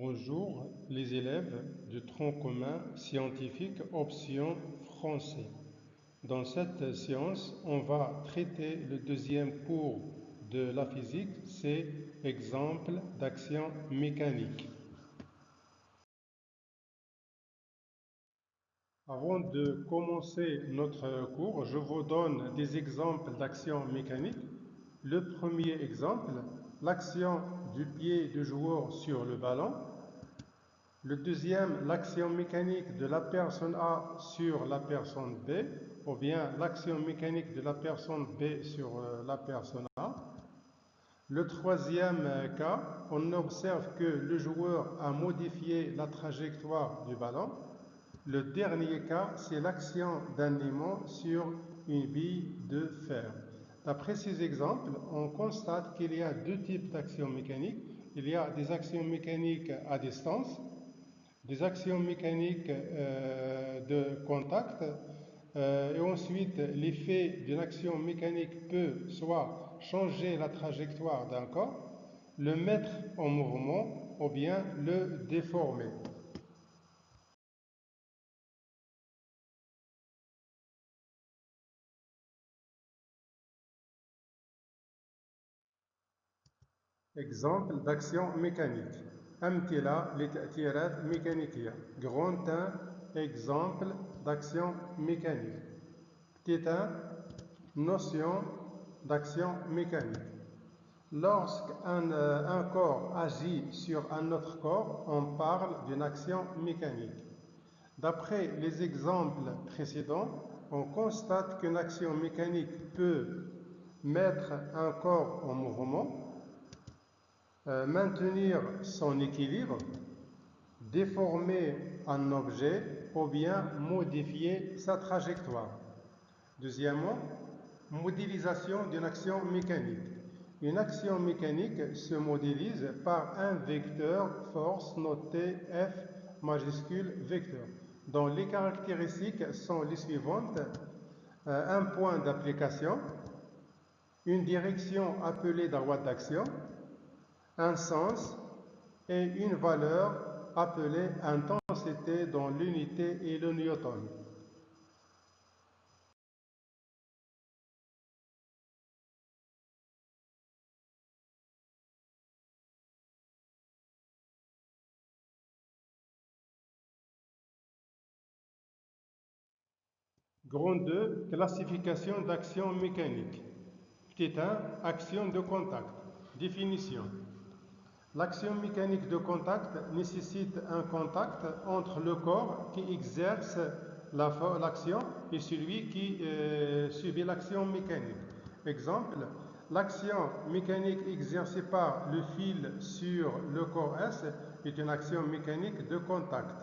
Bonjour les élèves du tronc commun scientifique option français. Dans cette séance, on va traiter le deuxième cours de la physique, c'est exemple d'action mécanique. Avant de commencer notre cours, je vous donne des exemples d'action mécanique. Le premier exemple, l'action du pied du joueur sur le ballon. Le deuxième, l'action mécanique de la personne A sur la personne B, ou bien l'action mécanique de la personne B sur la personne A. Le troisième cas, on observe que le joueur a modifié la trajectoire du ballon. Le dernier cas, c'est l'action d'un aimant sur une bille de fer. D'après ces exemples, on constate qu'il y a deux types d'actions mécaniques. Il y a des actions mécaniques à distance, des actions mécaniques de contact, et ensuite l'effet d'une action mécanique peut soit changer la trajectoire d'un corps, le mettre en mouvement ou bien le déformer. Exemple d'action mécanique. أمثلة لتأثيرات ميكانيكية. Grand 1, exemple d'action mécanique. Petit 1, notion d'action mécanique. Lorsqu'un corps agit sur un autre corps, on parle d'une action mécanique. D'après les exemples précédents, on constate qu'une action mécanique peut mettre un corps en mouvement, maintenir son équilibre, déformer un objet ou bien modifier sa trajectoire. Deuxièmement, modélisation d'une action mécanique. Une action mécanique se modélise par un vecteur force noté F majuscule vecteur, dont les caractéristiques sont les suivantes. Un point d'application, une direction appelée droite d'action, un sens et une valeur appelée intensité dont l'unité est le newton. Grand 2, classification d'action mécanique. Petit 1, action de contact. Définition. L'action mécanique de contact nécessite un contact entre le corps qui exerce l'action et celui qui subit l'action mécanique. Exemple, l'action mécanique exercée par le fil sur le corps S est une action mécanique de contact,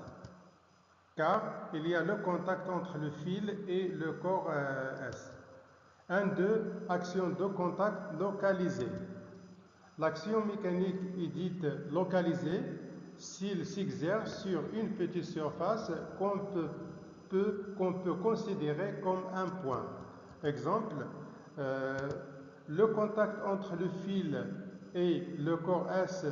car il y a le contact entre le fil et le corps S. 1, 2, action de contact localisée. L'action mécanique est dite localisée s'il s'exerce sur une petite surface qu'on peut considérer comme un point. Exemple, le contact entre le fil et le corps S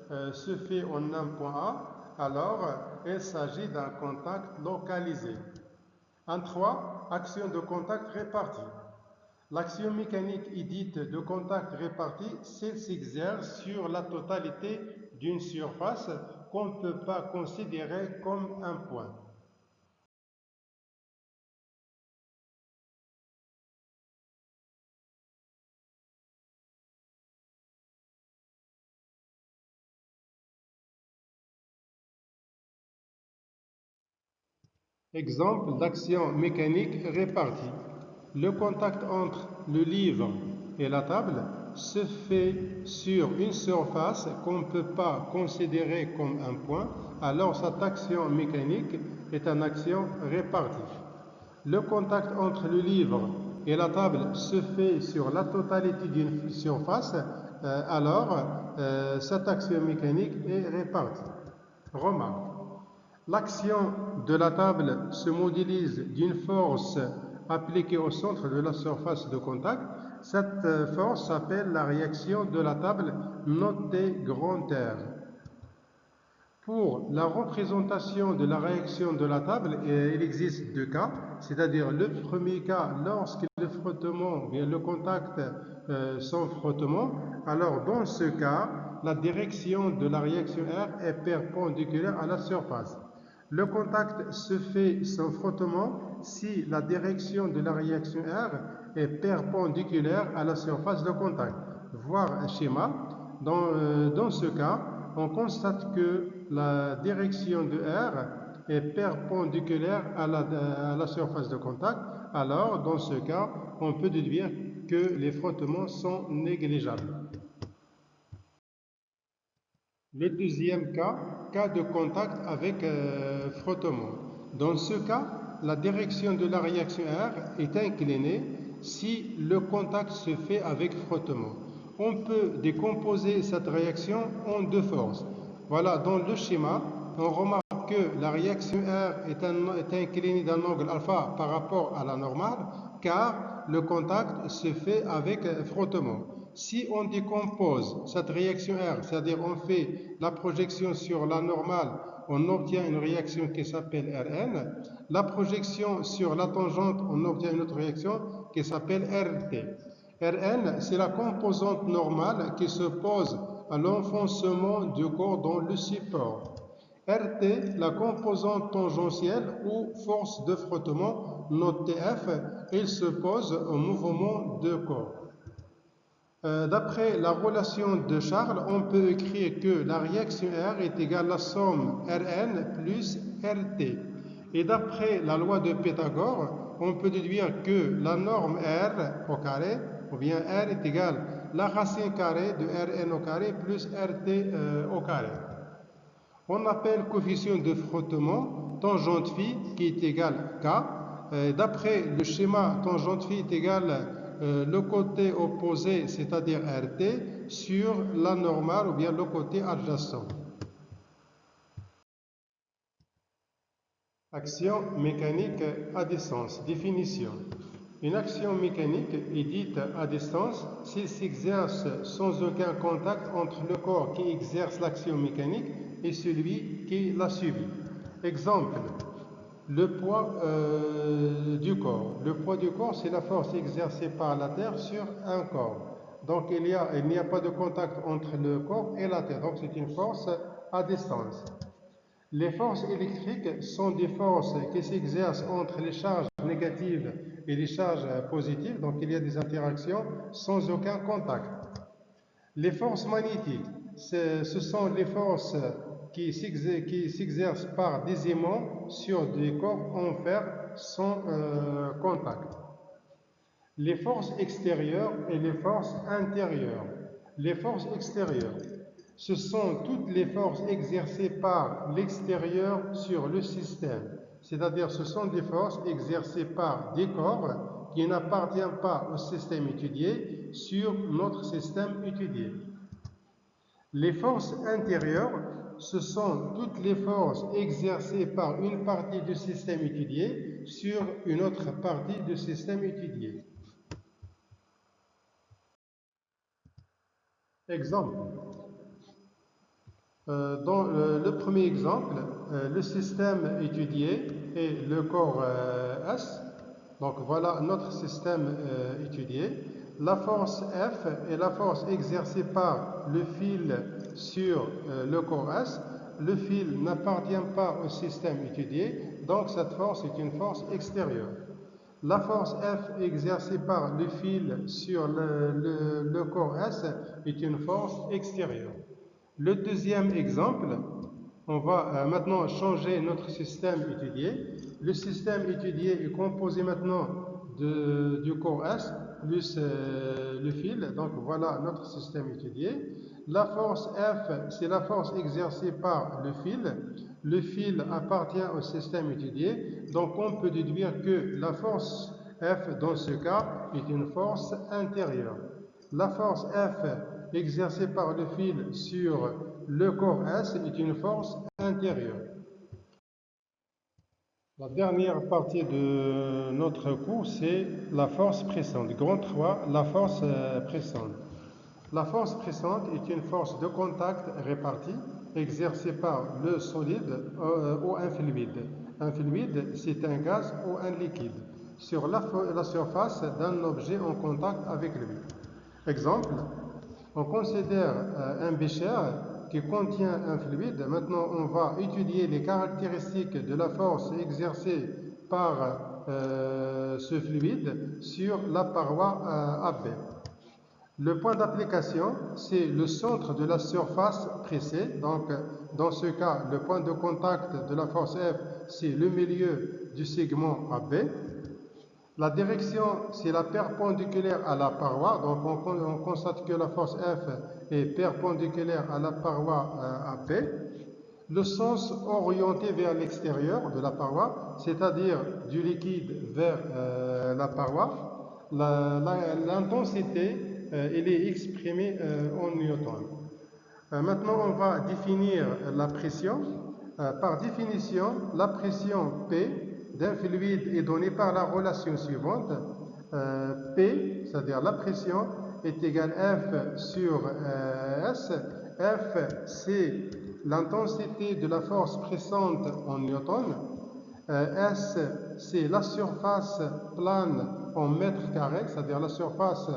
se fait en un point A, alors il s'agit d'un contact localisé. 1, 3, action de contact répartie. L'action mécanique est dite de contact réparti s'il s'exerce sur la totalité d'une surface qu'on ne peut pas considérer comme un point. Exemple d'action mécanique répartie. Le contact entre le livre et la table se fait sur une surface qu'on ne peut pas considérer comme un point, alors cette action mécanique est une action répartie. Le contact entre le livre et la table se fait sur la totalité d'une surface, alors cette action mécanique est répartie. Remarque. L'action de la table se modélise d'une force appliquée au centre de la surface de contact. Cette force s'appelle la réaction de la table notée grand R. Pour la représentation de la réaction de la table, il existe deux cas, c'est-à-dire le premier cas, lorsque le frottement, bien le contact sans frottement, alors dans ce cas, la direction de la réaction R est perpendiculaire à la surface. Le contact se fait sans frottement si la direction de la réaction R est perpendiculaire à la surface de contact. Voir un schéma. Dans ce cas, on constate que la direction de R est perpendiculaire à la surface de contact. Alors, dans ce cas, on peut déduire que les frottements sont négligeables. Le deuxième cas de contact avec frottement. Dans ce cas, la direction de la réaction R est inclinée si le contact se fait avec frottement. On peut décomposer cette réaction en deux forces. Voilà, dans le schéma, on remarque que la réaction R est inclinée d'un angle alpha par rapport à la normale, car le contact se fait avec frottement. Si on décompose cette réaction R, c'est-à-dire on fait la projection sur la normale, on obtient une réaction qui s'appelle Rn. La projection sur la tangente, on obtient une autre réaction qui s'appelle Rt. Rn, c'est la composante normale qui se pose à l'enfoncement du corps dans le support. Rt, la composante tangentielle ou force de frottement, note Tf, il se pose au mouvement de corps. D'après la relation de Charles, on peut écrire que la réaction R est égale à la somme Rn plus Rt. Et d'après la loi de Pythagore, on peut déduire que la norme R au carré, ou bien R est égale à la racine carrée de Rn au carré plus Rt au carré. On appelle coefficient de frottement tangente phi qui est égal K. D'après le schéma, tangente phi est égal le côté opposé, c'est-à-dire Rt, sur la normale ou bien le côté adjacent. Action mécanique à distance. Définition. Une action mécanique est dite à distance s'il s'exerce sans aucun contact entre le corps qui exerce l'action mécanique et celui qui la subit. Exemple, le poids du corps. Le poids du corps, c'est la force exercée par la Terre sur un corps. Donc, il n'y a pas de contact entre le corps et la Terre. Donc, c'est une force à distance. Les forces électriques sont des forces qui s'exercent entre les charges négatives et les charges positives. Donc, il y a des interactions sans aucun contact. Les forces magnétiques, ce sont les forces qui s'exercent par des aimants sur des corps en fer sans contact. Les forces extérieures et les forces intérieures. Les forces extérieures, ce sont toutes les forces exercées par l'extérieur sur le système. C'est-à-dire, ce sont des forces exercées par des corps qui n'appartiennent pas au système étudié sur notre système étudié. Les forces intérieures, ce sont toutes les forces exercées par une partie du système étudié sur une autre partie du système étudié. Exemple. Dans le premier exemple, le système étudié est le corps S. Donc voilà notre système étudié. La force F est la force exercée par le fil sur le corps S. Le fil n'appartient pas au système étudié, donc cette force est une force extérieure. La force F exercée par le fil sur le corps S est une force extérieure. Le deuxième exemple, on va maintenant changer notre système étudié. Le système étudié est composé maintenant du corps S plus le fil. Donc voilà notre système étudié. La force F, c'est la force exercée par le fil. Le fil appartient au système étudié. Donc on peut déduire que la force F dans ce cas est une force intérieure. La force F exercée par le fil sur le corps S est une force intérieure. La dernière partie de notre cours, c'est la force pressante. Grand 3, la force pressante. La force pressante est une force de contact répartie exercée par le solide ou un fluide. Un fluide, c'est un gaz ou un liquide sur la surface d'un objet en contact avec lui. Exemple, on considère un bécher qui contient un fluide. Maintenant, on va étudier les caractéristiques de la force exercée par ce fluide sur la paroi AB. Le point d'application, c'est le centre de la surface pressée. Donc, dans ce cas, le point de contact de la force F, c'est le milieu du segment AB. La direction, c'est la perpendiculaire à la paroi. Donc, on constate que la force F est perpendiculaire à la paroi AP. Le sens orienté vers l'extérieur de la paroi, c'est-à-dire du liquide vers la paroi. L'intensité, elle est exprimée en newton. Maintenant, on va définir la pression. Par définition, la pression P d'un fluide est donnée par la relation suivante. P, c'est-à-dire la pression, est égale F sur S. F, c'est l'intensité de la force pressante en newton. S, c'est la surface plane en mètres carrés, c'est-à-dire la surface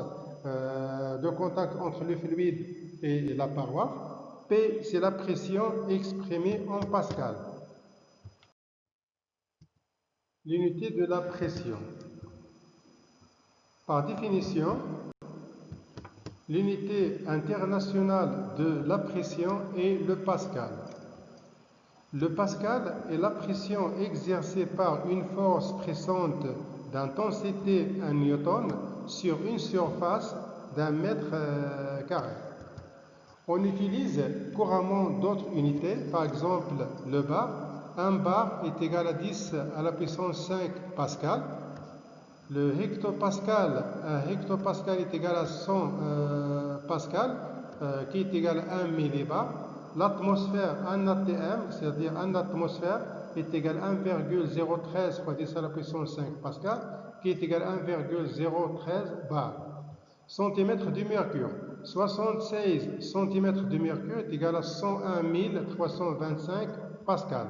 de contact entre le fluide et la paroi. P, c'est la pression exprimée en pascal. L'unité de la pression. Par définition, l'unité internationale de la pression est le pascal. Le pascal est la pression exercée par une force pressante d'intensité 1 newton sur une surface d'un mètre carré. On utilise couramment d'autres unités, par exemple le bar. Un bar est égal à 10 à la puissance 5 pascal. Le hectopascal, un hectopascal est égal à 100 pascal, qui est égal à 1 millibar. L'atmosphère, 1 atm, c'est-à-dire 1 atmosphère, est égal à 1,013 fois 10 à la puissance 5 pascal, qui est égal à 1,013 bar. Centimètre de mercure, 76 cm de mercure est égal à 101 325 pascal.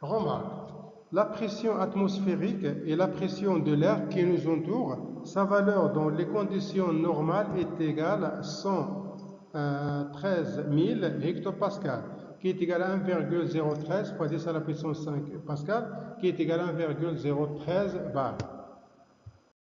Remarque, la pression atmosphérique et la pression de l'air qui nous entoure, sa valeur dans les conditions normales est égale à 113 000 hectopascal, qui est égal à 1,013 fois 10 à la puissance 5 pascal, qui est égal à 1,013 bar.